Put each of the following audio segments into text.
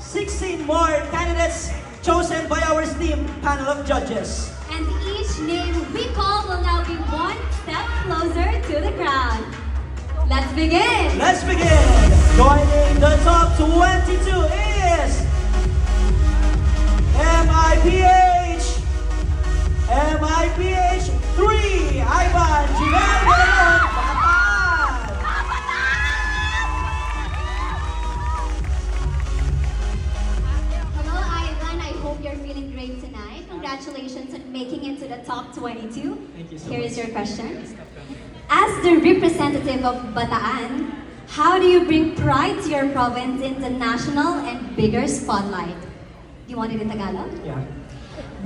16 more candidates chosen by our esteemed panel of judges. And each name we call will now be one step closer to the crown. Let's begin! Let's begin! Joining the top 22 is MIPH 3, Ivan Jimenez Galeon, Bataan! Hello Ivan, I hope you're feeling great tonight. Congratulations on making it to the top 22. Thank you so Here much. is your question. As the representative of Bataan, how do you bring pride to your province in the national and bigger spotlight? Do you want it in Tagalog? Yeah.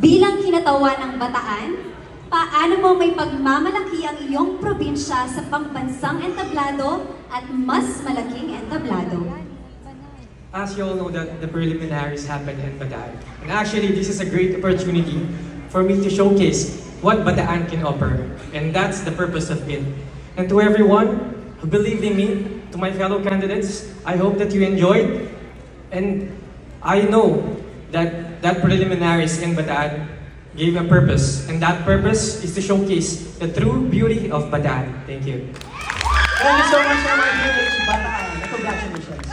Bilang kinatawan ng Bataan, paano mo may pagmamalaki ang iyong probinsya sa pambansang entablado at mas malaking entablado? As you all know that the preliminaries happened in Bataan. And actually, this is a great opportunity for me to showcase what Bataan can offer. And that's the purpose of it. And to everyone who believed in me, to my fellow candidates, I hope that you enjoyed. And I know that preliminaries in Bataan gave a purpose. And that purpose is to showcase the true beauty of Bataan. Thank you. Thank you so much, MIPH Bataan. Congratulations.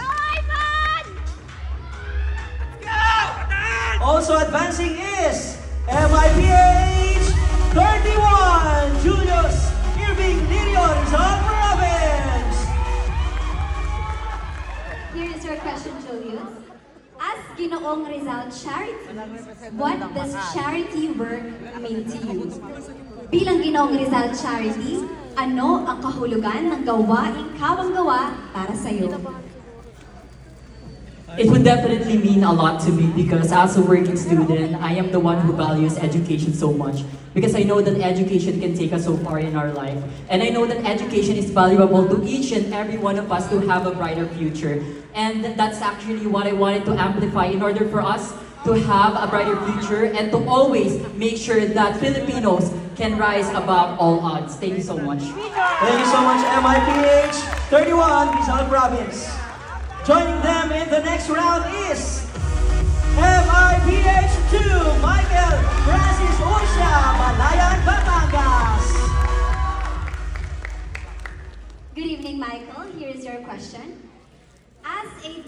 Also advancing is MIPH 31, Julius Irving Lirio, Rizal Province. Here is your question, Julius. As Ginoong Rizal Charity, what does charity work mean to you? Bilang Ginoong Rizal Charity, ano ang kahulugan ng gawaing kawang-gawa para sa iyo? It would definitely mean a lot to me because as a working student, I am the one who values education so much because I know that education can take us so far in our life. And I know that education is valuable to each and every one of us to have a brighter future. And that's actually what I wanted to amplify in order for us to have a brighter future and to always make sure that Filipinos can rise above all odds. Thank you so much. Thank you so much, MIPH 31, Rizal Province. Joining them in the next round is MIPH 2, Michael Francis Usha, Malayan, Batangas. Good evening, Michael. Here is your question. As a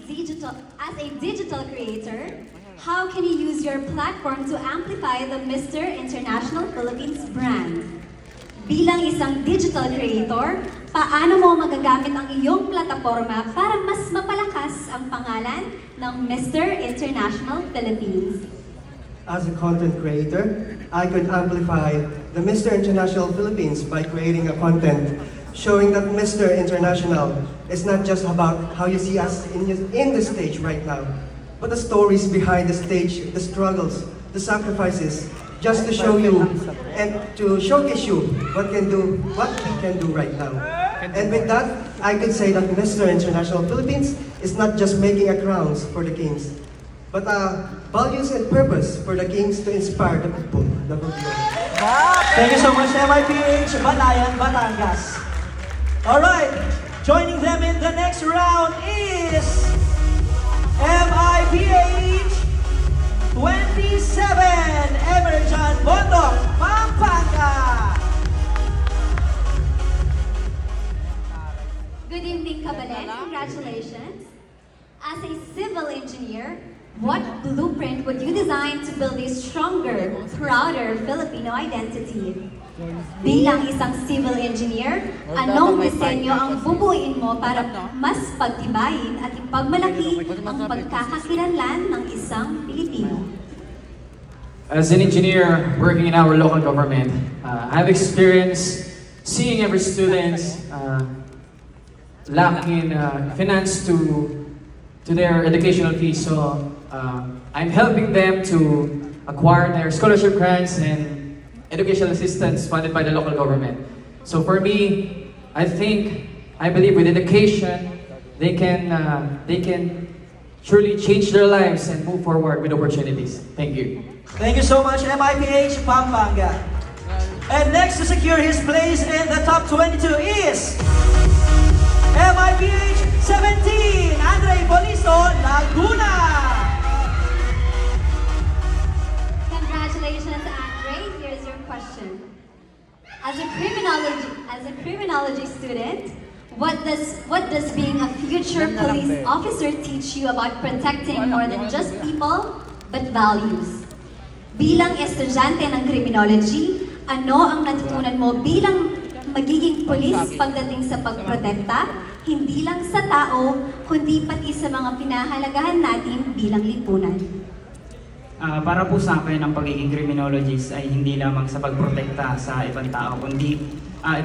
digital creator, how can you use your platform to amplify the Mr. International Philippines brand? Bilang isang digital creator, paano mo magagamit ang iyong plataforma para mas mapalakas ang pangalan ng Mr. International Philippines? As a content creator, I could amplify the Mr. International Philippines by creating a content showing that Mr. International is not just about how you see us in the stage right now, but the stories behind the stage, the struggles, the sacrifices, just to show you and to showcase you what we can do right now. And with that, I could say that Mr. International Philippines is not just making a crowns for the kings, but values and purpose for the kings to inspire the people. Thank you so much, MIPH Balayan, Batangas. Alright, joining them in the next round is MIPH 27, Emerjan Bondok, Pampanga. Good evening, Kabalen. Congratulations. As a civil engineer, what blueprint would you design to build a stronger, prouder Filipino identity? Bilang isang civil engineer, anong disenyo ang bubuin mo para mas pagtibayin at ipagmalaki ang pagkakakilanlan ng isang Pilipino? As an engineer working in our local government, I have experience seeing every student lacking finance to their educational fees. So I'm helping them to acquire their scholarship grants and educational assistance funded by the local government. So for me, I believe with education, they can truly change their lives and move forward with opportunities. Thank you. Thank you so much, MIPH Pampanga. And next to secure his place in the top 22 is MIPH 17, Andre Boliso, Laguna. officer teach you about protecting more than just people, but values? Bilang estudyante ng criminology, ano ang natutunan mo bilang magiging pulis pagdating sa pagprotekta, hindi lang sa tao, kundi pati sa mga pinahalagahan natin bilang lipunan? Para po sa akin, ang pagiging criminologist ay hindi lamang sa pagprotekta sa ibang tao, kundi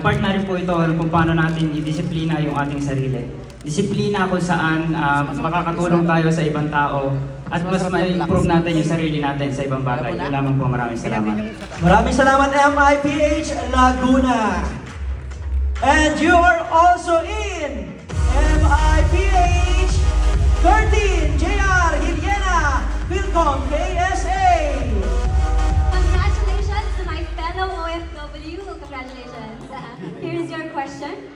part na rin po ito kung paano natin i-disiplina yung ating sarili. Disiplina kung saan makakatulong tayo sa ibang tao at mas ma-improve natin yung sarili natin sa ibang bagay. Yun lamang po, maraming salamat. Maraming salamat, MIPH Laguna. And you are also in MIPH 13, JR Hiliena, Philcom KSA. Congratulations to my fellow OFW. Congratulations. Here's your question.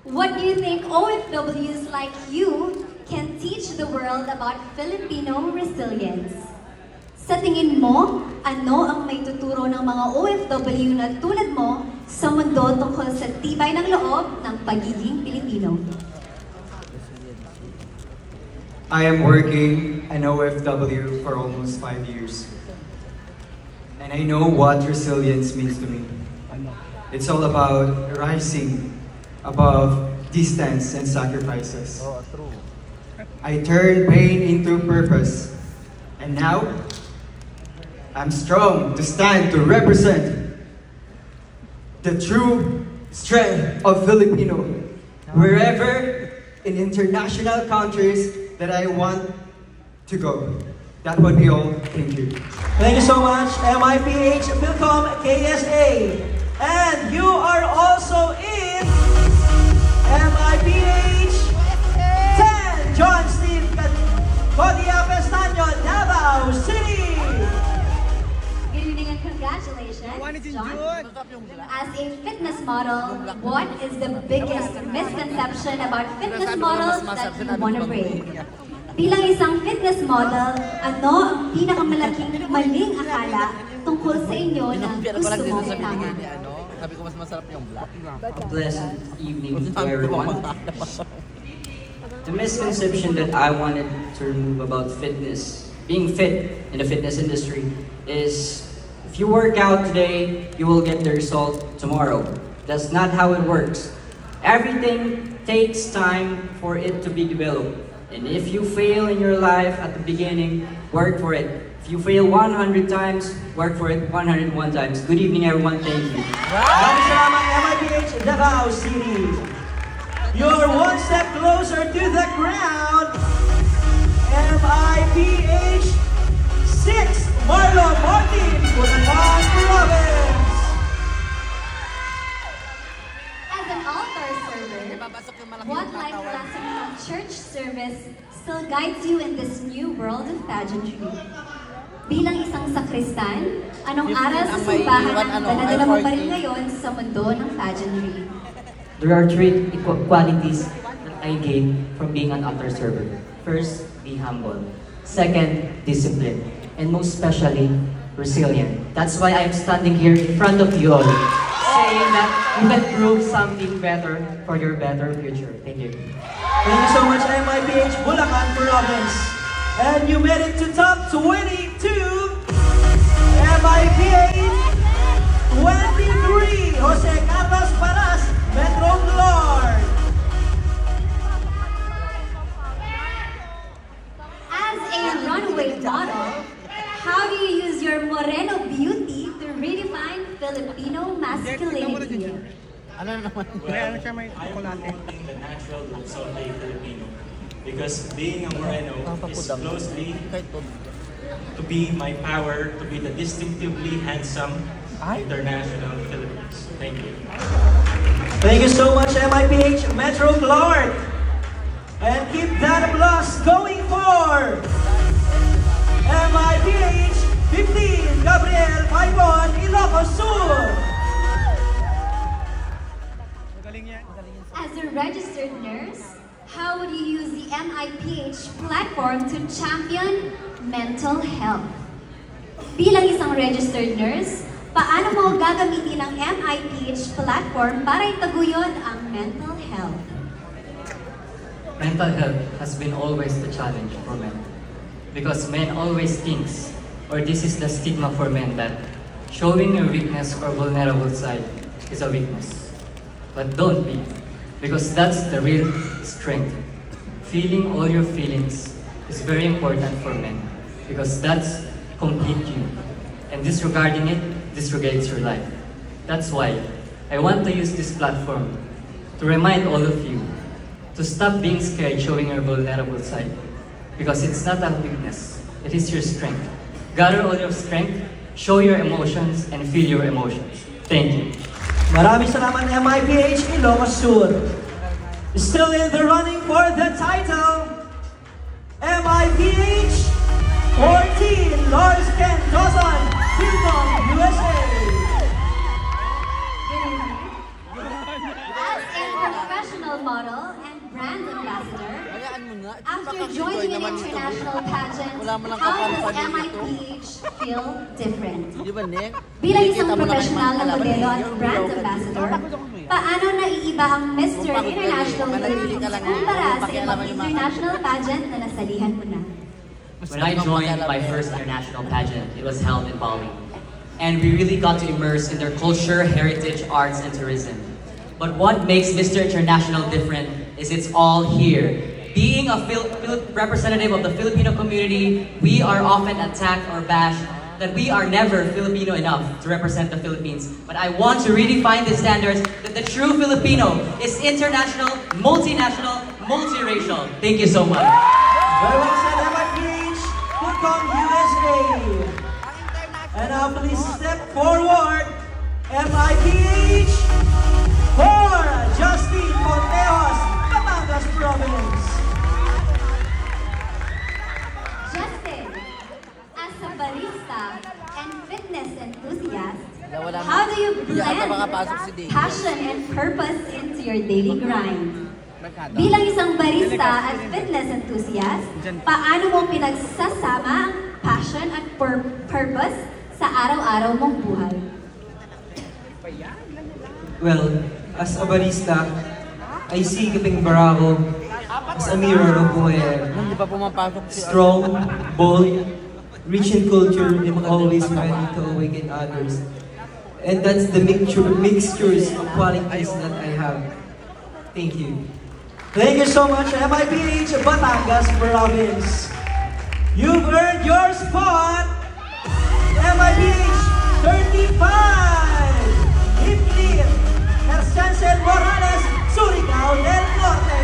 What do you think OFWs like you can teach the world about Filipino resilience? Sa tingin mo, ano ang may tuturo ng mga OFW na tulad mo sa mundo tungkol sa tibay ng loob ng pagiging Pilipino? I am working an OFW for almost 5 years. And I know what resilience means to me. It's all about rising above distance and sacrifices. I turned pain into purpose. And now, I'm strong to stand to represent the true strength of Filipino wherever in international countries that I want to go. That would be all. Thank you. Thank you so much, MIPH Philcom KSA. And you are also in MIPH 10, John Steve Codia Pestaño, Davao City. Good evening and congratulations, John. As a fitness model, what is the biggest misconception about fitness models that you want to break? Bilang isang fitness model, ano ang pinakamalaking maling akala tungkol sa inyo na gusto mo itama? Sabi ko mas masarap yung black. A pleasant evening to everyone. The misconception that I wanted to remove about fitness, being fit in the fitness industry, is if you work out today, you will get the result tomorrow. That's not how it works. Everything takes time for it to be developed. And if you fail in your life at the beginning, work for it. If you fail 100 times, work for it 101 times. Good evening, everyone. Thank you. Maraming salamat, MIPH Davao City. You're one step closer to the ground. MIPH 6, Marlon Martin, Bulacan Province. As an altar server, what life lesson from church service still guides you in this new world of pageantry? Bilang isang sakristan, anong aral sa simbahan ang dala-dala mo pa rin ngayon sa mundo ng pageantry? There are three qualities that I gain from being an altar server. First, be humble. Second, discipline. And most especially, resilient. That's why I'm standing here in front of you all, saying that you can prove something better for your better future. Thank you. Thank you so much, MIPH Bulacan Province. And you made it to top 22, MIPH 23, Jose Carlos Paras, Metro Lord. As a runway model, how do you use your Moreno beauty to redefine Filipino masculinity? Ano naman? I am promoting the natural looks of a Filipino because being a Moreno is closely to be my power to be the distinctively handsome international Philippines. Thank you. Thank you so much, MIPH Metro Clark. And keep that applause going for MIPH 15, Gabriel Paibon, Ilocos Sur. As a registered nurse, how would you use the MIPH platform to champion mental health? Bilang isang registered nurse, paano mo gagamitin ang MIPH platform para itaguyod ang mental health? mental health has been always the challenge for men. Because men always thinks, or this is the stigma for men, that showing your weakness or vulnerable side is a weakness. But don't be, because that's the real strength. Feeling all your feelings is very important for men, because that's complete you. And disregarding it disregards your life. That's why I want to use this platform to remind all of you to stop being scared showing your vulnerable side. Because it's not a weakness, it is your strength. Gather all your strength, show your emotions, and feel your emotions. Thank you. Maraming salamat MIPH Ilocos Sur. Still in the running for the title, MIPH 14, Lars Ken Dawson, Philcom USA. As a professional model and brand ambassador, after joining an international pageant, how does MIPH feel different? Bilang isang professional na modelo at brand ambassador, paano naiiba ang Mr. International Philippines kumpara sa ibang international pageant na nasalihan mo na? When I joined my first international pageant, it was held in Bali. And we really got to immerse in their culture, heritage, arts, and tourism. But what makes Mr. International different is it's all here. Being a representative of the Filipino community, we are often attacked or bashed that we are never Filipino enough to represent the Philippines. But I want to redefine the standards that the true Filipino is international, multinational, multiracial. Thank you so much. Very well said, MIPH, Philcom USA. And now please step forward, MIPH for Justin Monteos, Batangas Province. Justin, as a barista and fitness enthusiast, how do you blend passion and purpose into your daily grind? Bilang isang barista at fitness enthusiast, paano mo pinagsasama ang passion at purpose sa araw-araw mong buhay? Well, as a barista, I see Kaping Barako as a mirror of who I am. Strong, bold, rich in culture, and always ready to awaken others. And that's the mixtures of qualities that I have. Thank you. Thank you so much, MIPH Batangas Province. You've earned your spot, MIPH 35. Hipli Hersancel Morales, Surigao del Norte.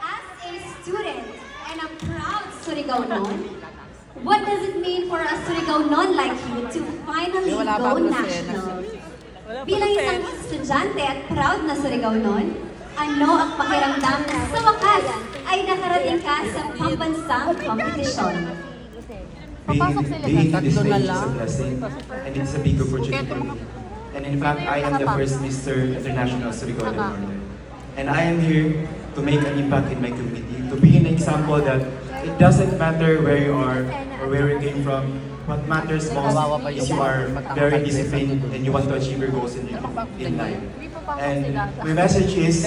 As a student and a proud Surigaonon, what does it mean for a Surigaonon like you to finally go national? Bilang isang estudyante at proud na Surigaonon, ano ang pakiramdam na sa wakas ay nakarating ka sa pambansang kompetisyon? Being in this stage is a blessing, and it's a big opportunity for me. And in fact, I am the first Mr. International Surigao del Norte. And I am here to make an impact in my community, to be an example that it doesn't matter where you are or where you came from. What matters most is you are very disciplined and you want to achieve your goals in life. And my message is,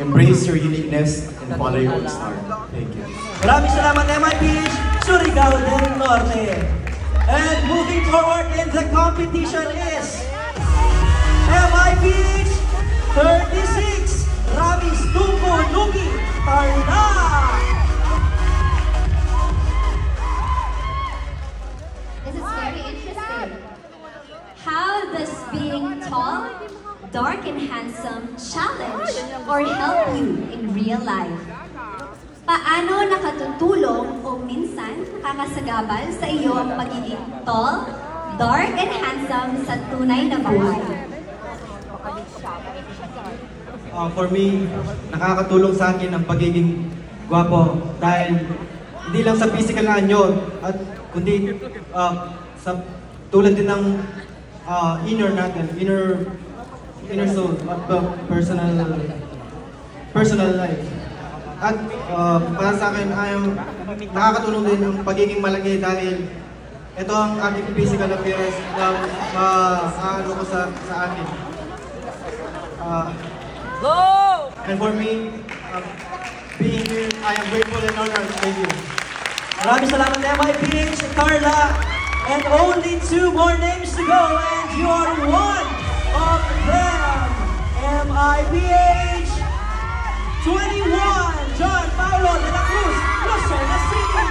embrace your uniqueness and follow your own star. Thank you. Maraming salamat, MIPH Surigao del Norte. And moving forward in the competition is MIPH 36, Ramis Tungo Nuki Tarlac. This is very interesting. How does being tall, dark, and handsome challenge or help you in real life? Paano nakatutulong o minsan nakakasagabal sa iyo ang pagiging tall, dark, and handsome sa tunay na buhay? For me, nakakatulong sa akin ang pagiging gwapo dahil hindi lang sa physical na anyo at kundi sa tulad din ng inner natin, inner soul at personal life. At para sa akin ay nakakatulong din ang pagiging malaki dahil ito ang aking physical appearance na ano ko sa akin. And for me, being here, I am grateful and honored. Thank you. Maraming salamat, MIPH, Carla. And only 2 more names to go, and you are one of them. MIPH 21, John Paulo de la Cruz, Lucena City.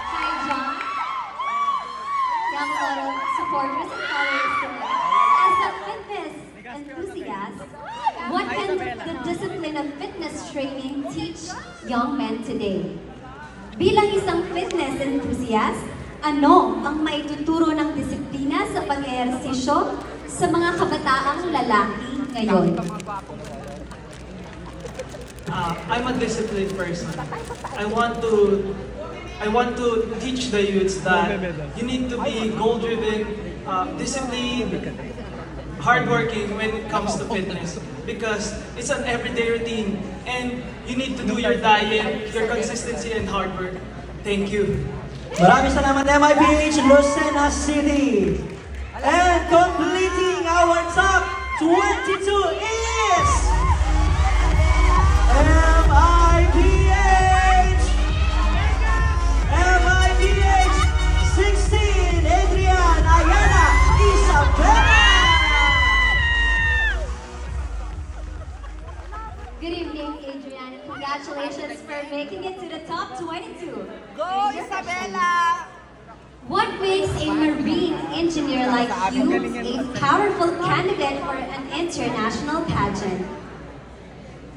Hi, John. You have a lot of supporters and followers tonight. As a fitness enthusiast, what can the discipline of fitness training teach young men today? Bilang isang fitness enthusiast, ano ang maituturo ng disiplina sa pag-ehersisyo sa mga kabataang lalaki ngayon? I'm a disciplined person. I want to teach the youths that you need to be goal-driven, disciplined, hardworking when it comes to fitness, because it's an everyday routine and you need to do your diet, your consistency, and hard work. Thank you. Maraming salamat, MIPH Lucena City. And completing our top 22 is MIPH 16, Adrian Ayala Isabela. Good evening, Adrian, and congratulations for making it to the top 22. Go, Isabela! What makes a marine engineer like you a powerful candidate for an international pageant?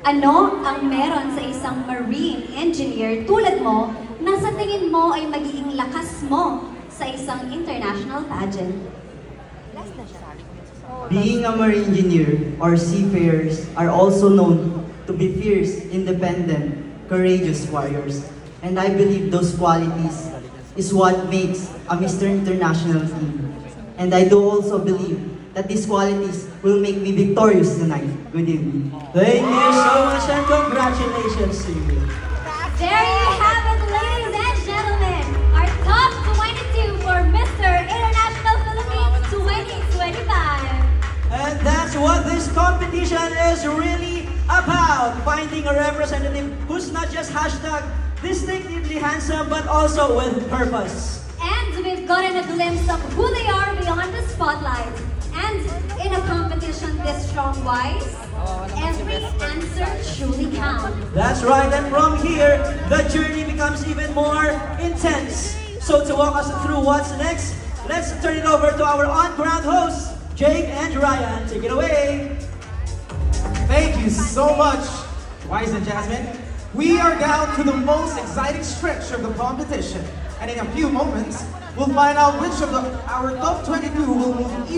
Ano ang meron sa isang marine engineer tulad mo na sa tingin mo ay magiging lakas mo sa isang international pageant? Being a marine engineer or seafarers are also known to be fierce, independent, courageous warriors. And I believe those qualities is what makes a Mr. International team. And I do also believe that these qualities will make me victorious tonight. Good evening. Thank you so much and congratulations to you. There you have it, ladies and gentlemen. Our top 22 for Mr. International Philippines 2025. And that's what this competition is really about. Finding a representative who's not just hashtag distinctively handsome, but also with purpose. And we've gotten a glimpse of who they are beyond the spotlight. And in a competition this strong-wise, every answer truly counts. That's right, and from here, the journey becomes even more intense. So to walk us through what's next, let's turn it over to our on-ground hosts, Jake and Ryan. Take it away. Thank you so much, Wise and Jasmine. We are down to the most exciting stretch of the competition. And in a few moments, we'll find out which of our top 22 will move